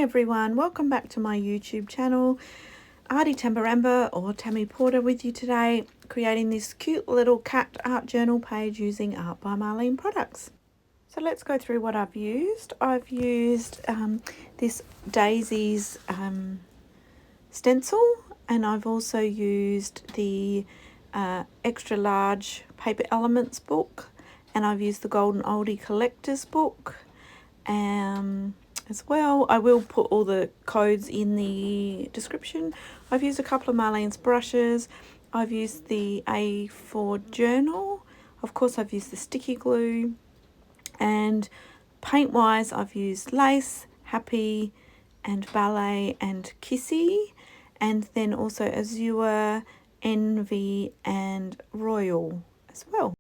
everyone, welcome back to my YouTube channel. Artie Tambarambaa or Tammy Porter with you today, creating this cute little cat art journal page using Art by Marlene products. So let's go through what I've used. I've used this Daisies stencil, and I've also used the extra large paper elements book, and I've used the Golden Oldie collector's book as well. I will put all the codes in the description. I've used a couple of Marlene's brushes. I've used the A4 journal. Of course, I've used the sticky glue. And paint wise, I've used Lace, Happy and Ballet and Kissy, and then also Azure, Envy and Royal as well.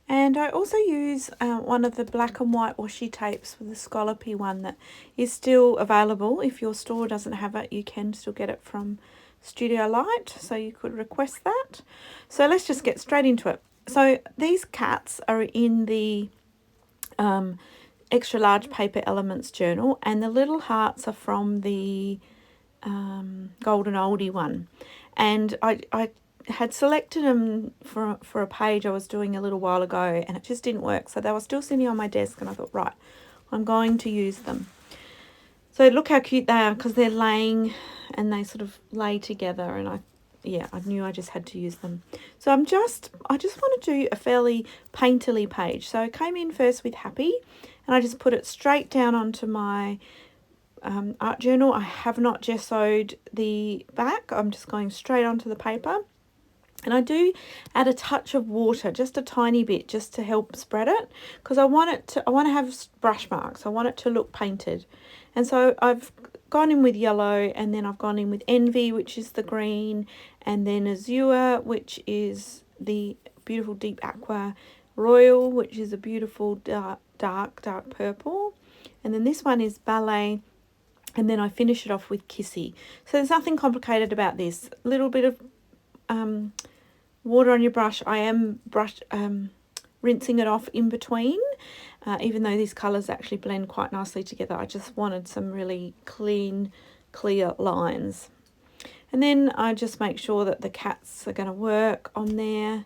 And I also use one of the black and white washi tapes with the Scallopy one that is still available. If your store doesn't have it, you can still get it from Studio Light, so you could request that. So let's just get straight into it. So these cats are in the extra large paper elements journal, and the little hearts are from the Golden Oldie one. And I had selected them for a page I was doing a little while ago, and it just didn't work. So they were still sitting on my desk, and I thought, right, I'm going to use them. So look how cute they are, because they're laying and they sort of lay together, and I knew I just had to use them. So I just want to do a fairly painterly page. So I came in first with Happy, and I just put it straight down onto my art journal. I have not gessoed the back. I'm just going straight onto the paper. And I do add a touch of water, just a tiny bit, just to help spread it, because I want to have brush marks. I want it to look painted. And so I've gone in with yellow, and then I've gone in with Envy, which is the green, and then Azure, which is the beautiful deep aqua, Royal, which is a beautiful dark purple, and then this one is Ballet, and then I finish it off with Kissy. So there's nothing complicated about this. A little bit of water on your brush. I am rinsing it off in between, even though these colours actually blend quite nicely together. I just wanted some really clean, clear lines. And then I just make sure that the cats are going to work on there.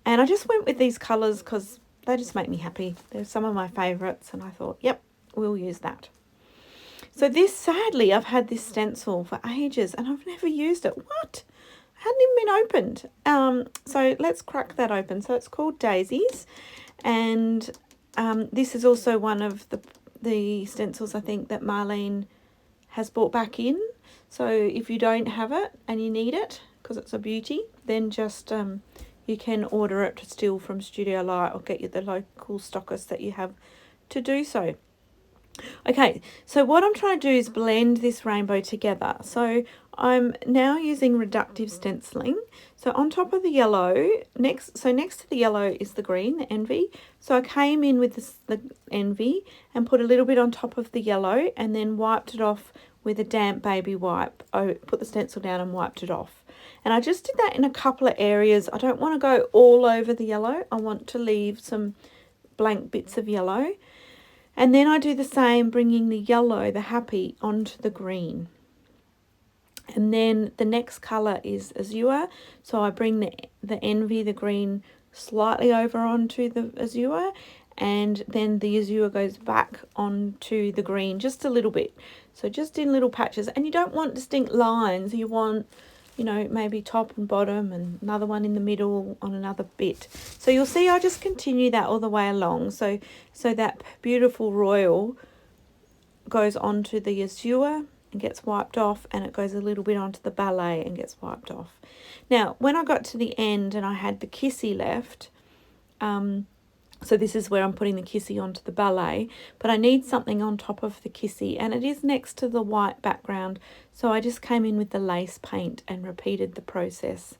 And I just went with these colours because they just make me happy. They're some of my favourites, and I thought, yep, we'll use that. So this, sadly, I've had this stencil for ages, and I've never used it. What? Hadn't even been opened. So let's crack that open. So it's called Daisies, and this is also one of the stencils I think that Marlene has brought back in. So if you don't have it and you need it because it's a beauty, then just you can order it still from Studio Light, or get you the local stockist that you have to do so. Okay, so what I'm trying to do is blend this rainbow together. So I'm now using reductive stenciling. So on top of the yellow, next to the yellow is the green, the Envy. So I came in with the Envy and put a little bit on top of the yellow, and then wiped it off with a damp baby wipe. I put the stencil down and wiped it off. And I just did that in a couple of areas. I don't want to go all over the yellow. I want to leave some blank bits of yellow. And then I do the same, bringing the yellow, the Happy, onto the green. And then the next colour is Azure. So I bring the Envy, the green, slightly over onto the Azure. And then the Azure goes back onto the green just a little bit. So just in little patches. And you don't want distinct lines. You want, you know, maybe top and bottom, and another one in the middle on another bit. So you'll see I just continue that all the way along. So that beautiful Royal goes onto the Azure and gets wiped off, and it goes a little bit onto the Ballet and gets wiped off. Now, when I got to the end and I had the Kissy left, so this is where I'm putting the Kissy onto the Ballet, but I need something on top of the Kissy, and it is next to the white background. So I just came in with the lace paint and repeated the process.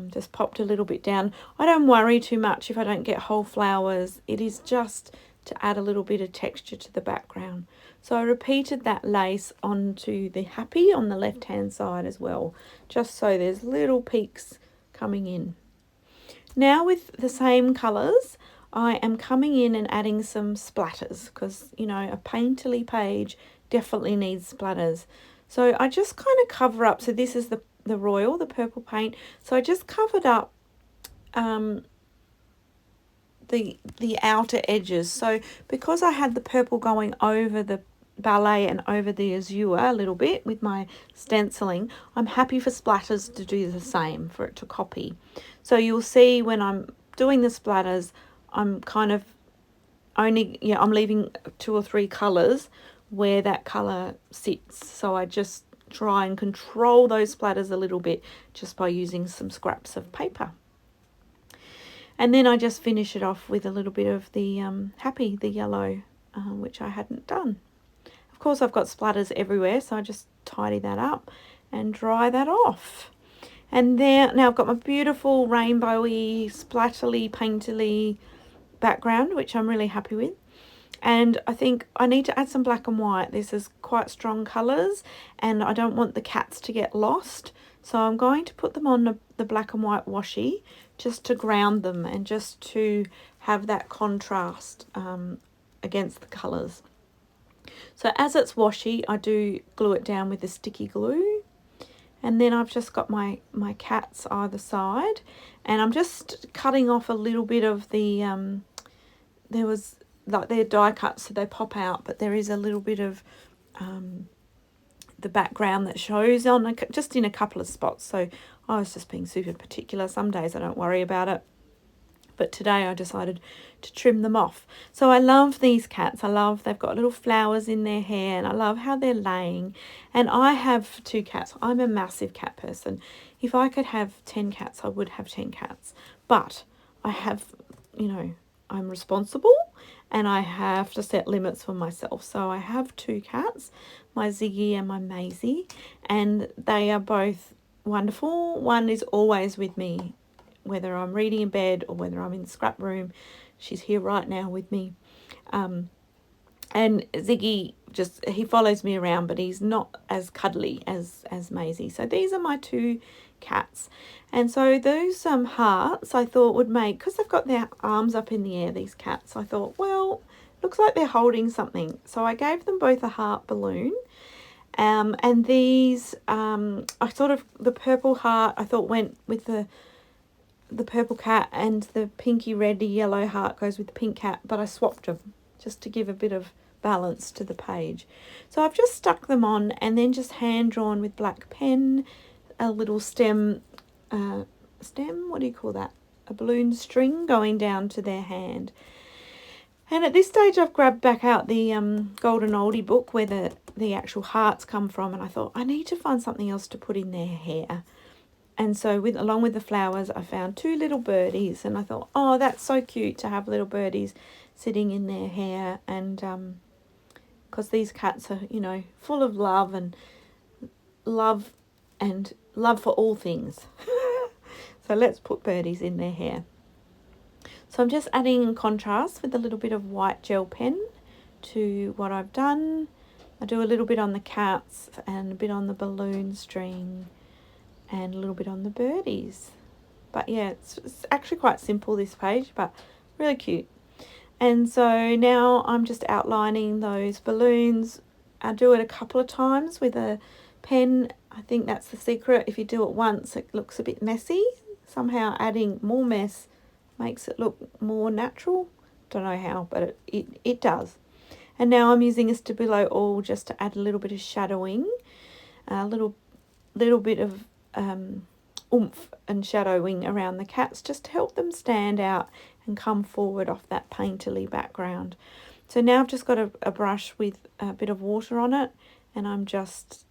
Just popped a little bit down. I don't worry too much if I don't get whole flowers. It is just to add a little bit of texture to the background. So I repeated that lace onto the Happy on the left hand side as well, just so there's little peaks coming in. Now with the same colours, I am coming in and adding some splatters, because, you know, a painterly page definitely needs splatters. So I just kind of cover up. So this is the royal, the purple paint. So I just covered up the outer edges. So because I had the purple going over the Ballet and over the azure a little bit with my stenciling, I'm happy for splatters to do the same, for it to copy. So you'll see when I'm doing the splatters, I'm kind of only, I'm leaving 2 or 3 colours where that colour sits. So I just try and control those splatters a little bit just by using some scraps of paper. And then I just finish it off with a little bit of the Happy, the yellow, which I hadn't done. Of course, I've got splatters everywhere, so I just tidy that up and dry that off. And there, now I've got my beautiful rainbowy, splatterly, painterly background, which I'm really happy with. And I think I need to add some black and white. This is quite strong colours, and I don't want the cats to get lost. So I'm going to put them on the black and white washi just to ground them and just to have that contrast against the colours. So as it's washi, I do glue it down with the sticky glue. And then I've just got my cats either side. And I'm just cutting off a little bit of the, there was, like, they're die cuts, so they pop out, but there is a little bit of the background that shows on just in a couple of spots. So I was just being super particular. Some days I don't worry about it, but today I decided to trim them off. So I love these cats. They've got little flowers in their hair, and I love how they're laying. And I have 2 cats. I'm a massive cat person. If I could have 10 cats, I would have 10 cats. But I have, I'm responsible, and I have to set limits for myself. So I have 2 cats, my Ziggy and my Maisie, and they are both wonderful. One is always with me, whether I'm reading in bed or whether I'm in the scrap room. She's here right now with me. And Ziggy, he follows me around, but he's not as cuddly as Maisie. So these are my 2 cats. And so those hearts I thought would make, because they've got their arms up in the air, these cats, I thought, well, looks like they're holding something. So I gave them both a heart balloon. And these, the purple heart I thought went with the purple cat, and the pinky red yellow heart goes with the pink cat, but I swapped them just to give a bit of balance to the page. So I've just stuck them on and then just hand drawn with black pen a little stem, what do you call that? A balloon string going down to their hand. And at this stage I've grabbed back out the Golden Oldie book where the actual hearts come from, and I thought I need to find something else to put in their hair. And so along with the flowers, I found 2 little birdies, and I thought, oh, that's so cute to have little birdies sitting in their hair. And because these cats are, full of love and love for all things. So let's put birdies in their hair. So I'm just adding contrast with a little bit of white gel pen to what I've done. I do a little bit on the cats and a bit on the balloon string, and a little bit on the birdies. But yeah, it's actually quite simple, this page, but really cute. And so now I'm just outlining those balloons. I do it a couple of times with a pen. I think that's the secret. If you do it once, it looks a bit messy. Somehow adding more mess makes it look more natural. Don't know how, but it does. And now I'm using a Stabilo All just to add a little bit of shadowing, a little bit of oomph and shadowing around the cats, just to help them stand out and come forward off that painterly background. So now I've just got a brush with a bit of water on it, and I'm just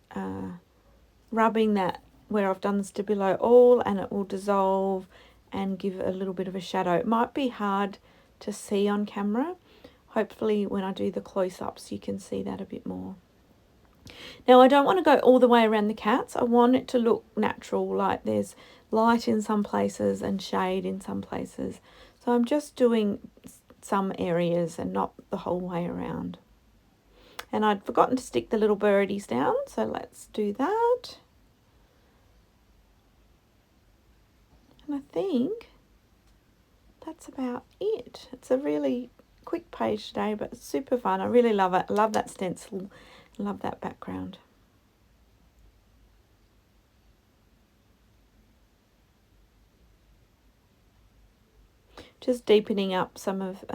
rubbing that where I've done the Stabilo All, and it will dissolve and give a little bit of a shadow. It might be hard to see on camera. Hopefully when I do the close-ups you can see that a bit more. Now I don't want to go all the way around the cats. I want it to look natural, like there's light in some places and shade in some places. So I'm just doing some areas and not the whole way around. And I'd forgotten to stick the little birdies down, so let's do that. And I think that's about it. It's a really quick page today, but it's super fun. I really love it. I love that stencil Love that background. Just deepening up some of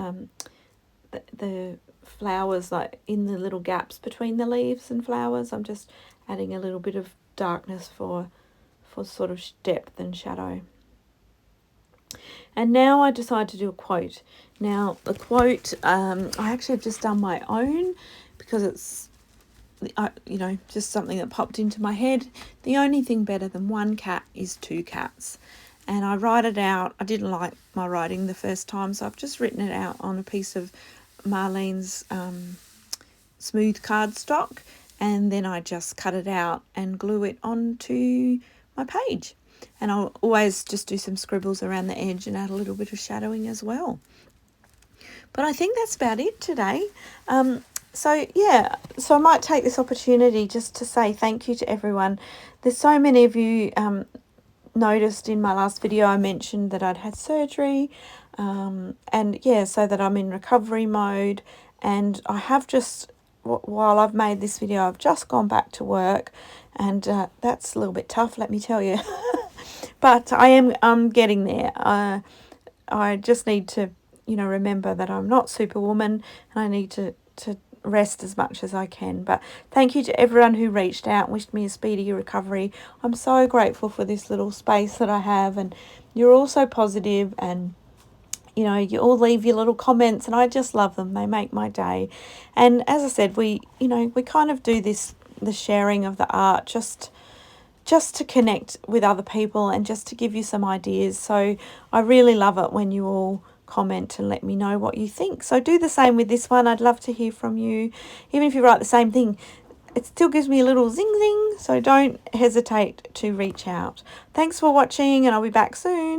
the flowers, like in the little gaps between the leaves and flowers. I'm just adding a little bit of darkness for sort of depth and shadow. And now I decided to do a quote. Now the quote, I actually have just done my own because it's, you know, just something that popped into my head. The only thing better than one cat is two cats. And I write it out. I didn't like my writing the first time, so I've just written it out on a piece of Marlene's smooth cardstock, and then I just cut it out and glue it onto my page. And I'll always just do some scribbles around the edge and add a little bit of shadowing as well. But I think that's about it today. So yeah, so I might take this opportunity just to say thank you to everyone. There's so many of you noticed in my last video I mentioned that I'd had surgery, and yeah, so that I'm in recovery mode, and I have just, while I've made this video, I've just gone back to work, and that's a little bit tough, let me tell you. But I'm getting there. I just need to, you know, remember that I'm not Superwoman, and I need to rest as much as I can. But thank you to everyone who reached out and wished me a speedy recovery. I'm so grateful for this little space that I have, and you're all so positive, and you know, you all leave your little comments, and I just love them. They make my day. And as I said, we kind of do this, the sharing of the art, just to connect with other people and just to give you some ideas. So I really love it when you all comment and let me know what you think. So do the same with this one. I'd love to hear from you. Even if you write the same thing, it still gives me a little zing zing. So don't hesitate to reach out. Thanks for watching, and I'll be back soon.